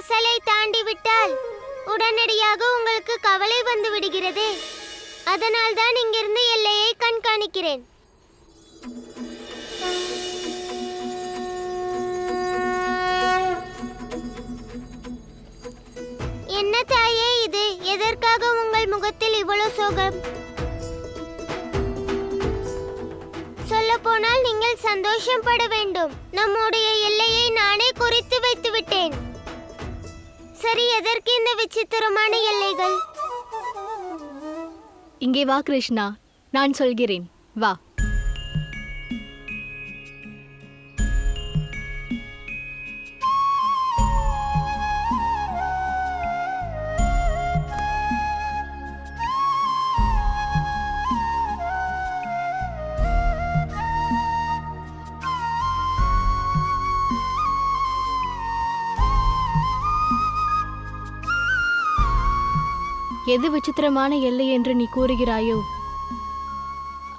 வாசலை தாண்டி விட்டால் உடனடியாக உங்களுக்கு கவலை வந்து விடுகிறது. அதனால் தான் இங்கிருந்து எல்லையை கண்காணிக்கிறேன். என்ன தாயே இது? எதற்காக உங்கள் முகத்தில் இவ்வளவு சோகம்? சொல்ல போனால் நீங்கள் சந்தோஷம் பட வேண்டும். நம்முடைய எல்லையை நானே குறித்து வைத்து விட்டேன். சரி, எதற்கு இந்த விசித்திரமான எல்லைகள்? இங்கே வா கிருஷ்ணா, நான் சொல்கிறேன், வா. எது விசித்திரமான எல்லை என்று நீ கூறுகிறாயோ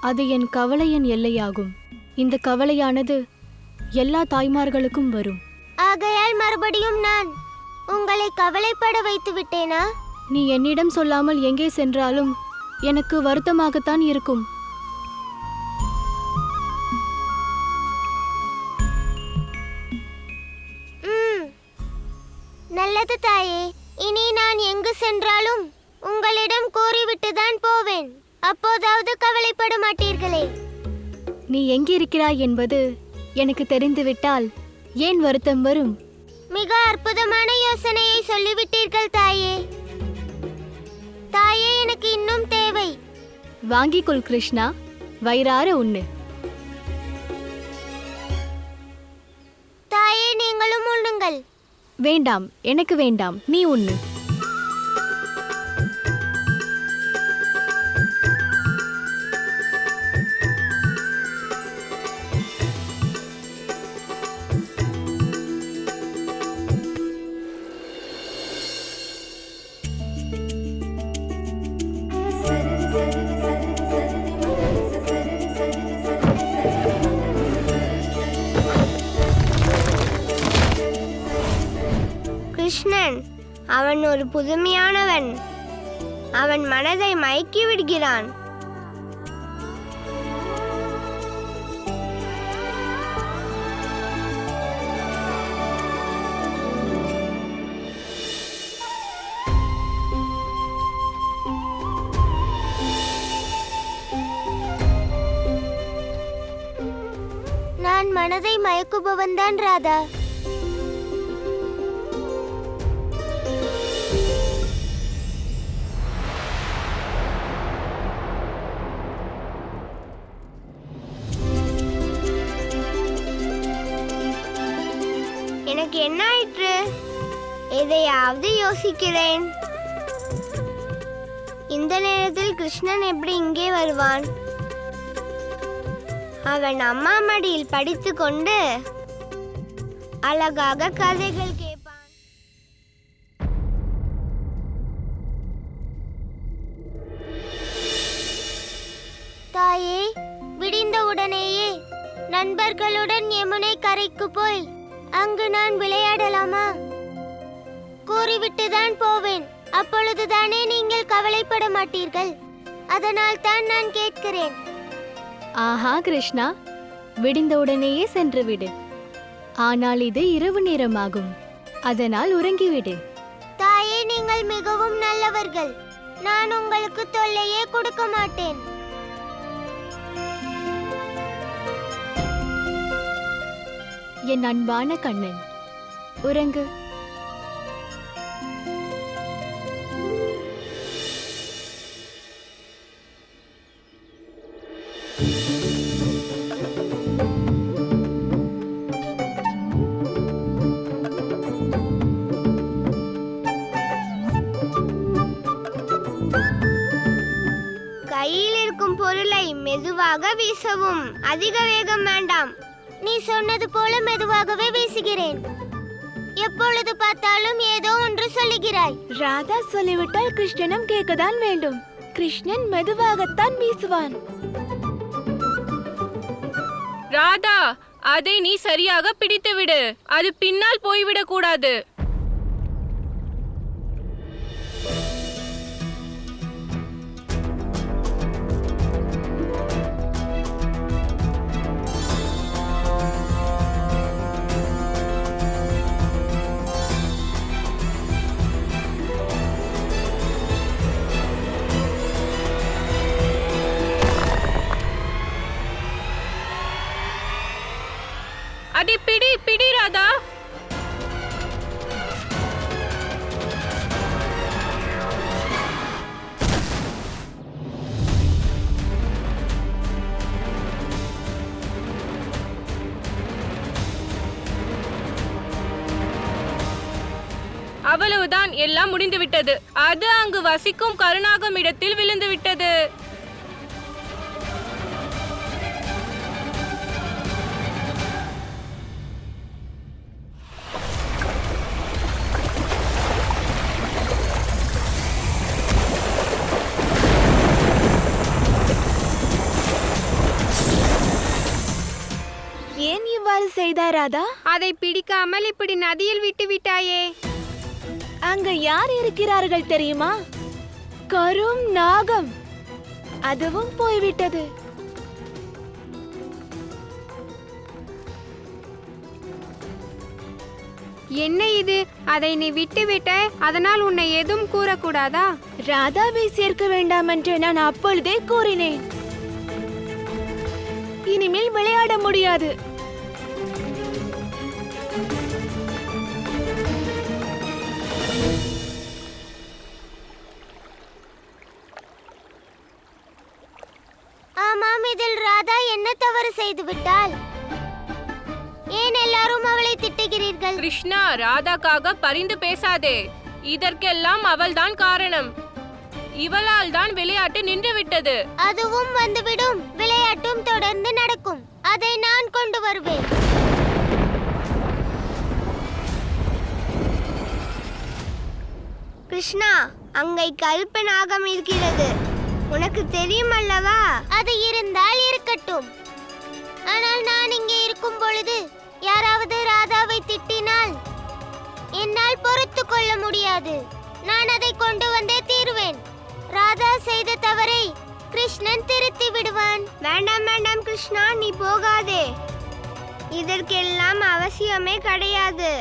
அது என் கவலையின் எல்லையாகும். இந்த கவலையானது எல்லா தாய்மார்களுக்கும் வரும். ஆகையால் மறுபடியும் நான் உங்களை கவலைப்பட வைத்து விட்டேனா? நீ என்னிடம் சொல்லாமல் எங்கே சென்றாலும் எனக்கு வருத்தமாகத்தான் இருக்கும். நல்லது தாயே, இனி நான் எங்கு சென்றாலும் உங்களிடம் கூறிவிட்டுதான் போவேன். அப்போதாவது கவலைப்பட மாட்டீர்களே. நீ எங்கிருக்கிறாய் என்பது எனக்கு தெரிந்துவிட்டால் ஏன் வருத்தம் வரும்? மிக அற்புதமான யோசனையை சொல்லிவிட்டீர்கள் தாயே. தாயே, எனக்கு இன்னும் தேவை. வாங்கிக் கொள் கிருஷ்ணா, வயிறார உண்ணு. தாயே, நீங்களும் உண்ணுங்கள். வேண்டாம், எனக்கு வேண்டாம், நீ உண்ணு. கிருஷ்ணன் அவன் ஒரு புதுமையானவன். அவன் மனதை மயக்கி விடுகிறான். நான் மனதை மயக்குபவன் தான் ராதா. எனக்கு என்ன ஆயிற்று? எதையாவது யோசிக்கிறேன். இந்த நேரத்தில் கிருஷ்ணன் எப்படி இங்கே வருவான்? அவன் அம்மா மடியில் படித்துக் கொண்டு அழகாக கதைகள் கேட்பான். தாயே, விடிந்த உடனேயே நண்பர்களுடன் யமுனை கரைக்கு போய் அங்கு நான் விளையாடலாமா? கூறிவிட்டுதான் போவேன். அப்பொழுதுதானே நீங்கள் கவலைப்பட மாட்டீர்கள். அதனால் தான் நான் கேட்கிறேன். ஆஹா கிருஷ்ணா, விடிந்தவுடனேயே சென்று விடு. ஆனால் இது இரவு நேரமாகும், அதனால் உறங்கிவிடு. தாயே, நீங்கள் மிகவும் நல்லவர்கள். நான் உங்களுக்கு தொல்லையே கொடுக்க மாட்டேன். என் அன்பான கண்ணன், உறங்கு. கையில் இருக்கும் பொருளை மெதுவாக வீசவும். அதிக வேகம் வேண்டாம். நீ சொன்னது போல மெதுவாகவே வீசுகிறேன். எப்பொழுது பார்த்தாலும் ஏதோ ஒன்று சொல்லுகிறாய். ராதா சொல்லிவிட்டால் கிருஷ்ணனும் கேட்கத்தான் வேண்டும். கிருஷ்ணன் மெதுவாகத்தான் வீசுவான். ராதா, அதை நீ சரியாக பிடித்து விடு. அது பின்னால் போய்விடக் கூடாது. அதை பிடி பிடி ராதா. அவ்வளவுதான், எல்லாம் முடிந்து விட்டது. அது அங்கு வசிக்கும் கருணாகம் இடத்தில் விழுந்து விட்டது. ஏன் இவ்வாறு செய்தாய் ராதா? அதை பிடிக்காமல் இப்படி நதியில் விட்டு விட்டாயே. அங்க யார் இருக்கிறார்கள் தெரியுமா? கரும் நாகம். அதுவும் போய்விட்டது. என்ன இது? அதை நீ விட்டு விட்டாய், அதனால் உன்னை எதுவும் கூறக்கூடாதா? ராதாவை சேர்க்க வேண்டாம் என்று நான் அப்பொழுதே கூறினேன். இனிமேல் விளையாட முடியாது. ஆமாம், இதில் ராதா என்ன தவறு செய்து விட்டாள்? ஏன் எல்லாரும் அவளை திட்டுகிறீர்கள்? கிருஷ்ணா, ராதாக்காக பரிந்து பேசாதே. இதற்கெல்லாம் அவள்தான் காரணம். இவளால் தான் விளையாட்டு நின்று விட்டது. அதுவும் வந்துவிடும். விளையாட்டும் தொடர்ந்து நடக்கும். அதை நான் கொண்டு வருவேன். கிருஷ்ணா, அங்கே கருப்பு நாகம் இருக்கிறது. உனக்கு தெரியும் அல்லவா? அது இருந்தால் இருக்கட்டும். ஆனால் நான் இங்கே இருக்கும் பொழுது யாராவது ராதாவை திட்டினால் என்னால் பொறுத்து கொள்ள முடியாது. நான் அதை கொண்டு வந்தே தீருவேன். ராதா செய்த தவறை கிருஷ்ணன் திருத்தி விடுவான். வேண்டாம் வேண்டாம் கிருஷ்ணா, நீ போகாதே. இதற்கெல்லாம் அவசியமே கிடையாது.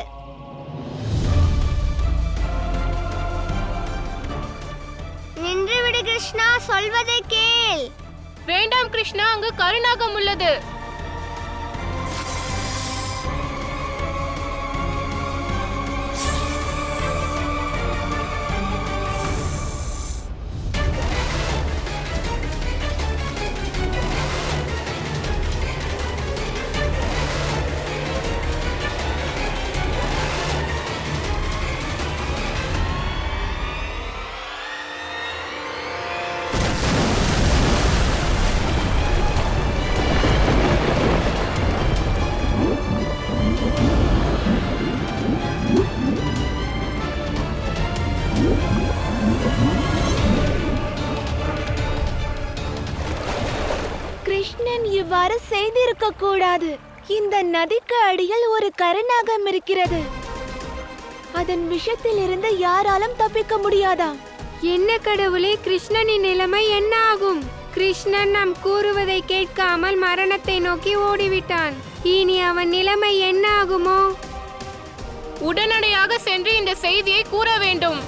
நின்று விடு கிருஷ்ணா, சொல்வதை கேள். வேண்டாம் கிருஷ்ணா, அங்கு கருநாகம் உள்ளது. கிருஷ்ணன் இவ்வாறு செய்திருக்க கூடாது. இந்த நதிக்கு அடியில் ஒரு கருநாகம் இருக்கிறது. அதன் விஷத்தில் இருந்து யாராலும் தப்பிக்க முடியாதாம். என்ன கடவுளே, கிருஷ்ணனின் நிலைமை என்ன ஆகும்? கிருஷ்ணன் நாம் கூறுவதை கேட்காமல் மரணத்தை நோக்கி ஓடிவிட்டான். இனி அவன் நிலைமை என்ன ஆகுமோ? உடனடியாக சென்று இந்த செய்தியை கூற வேண்டும்.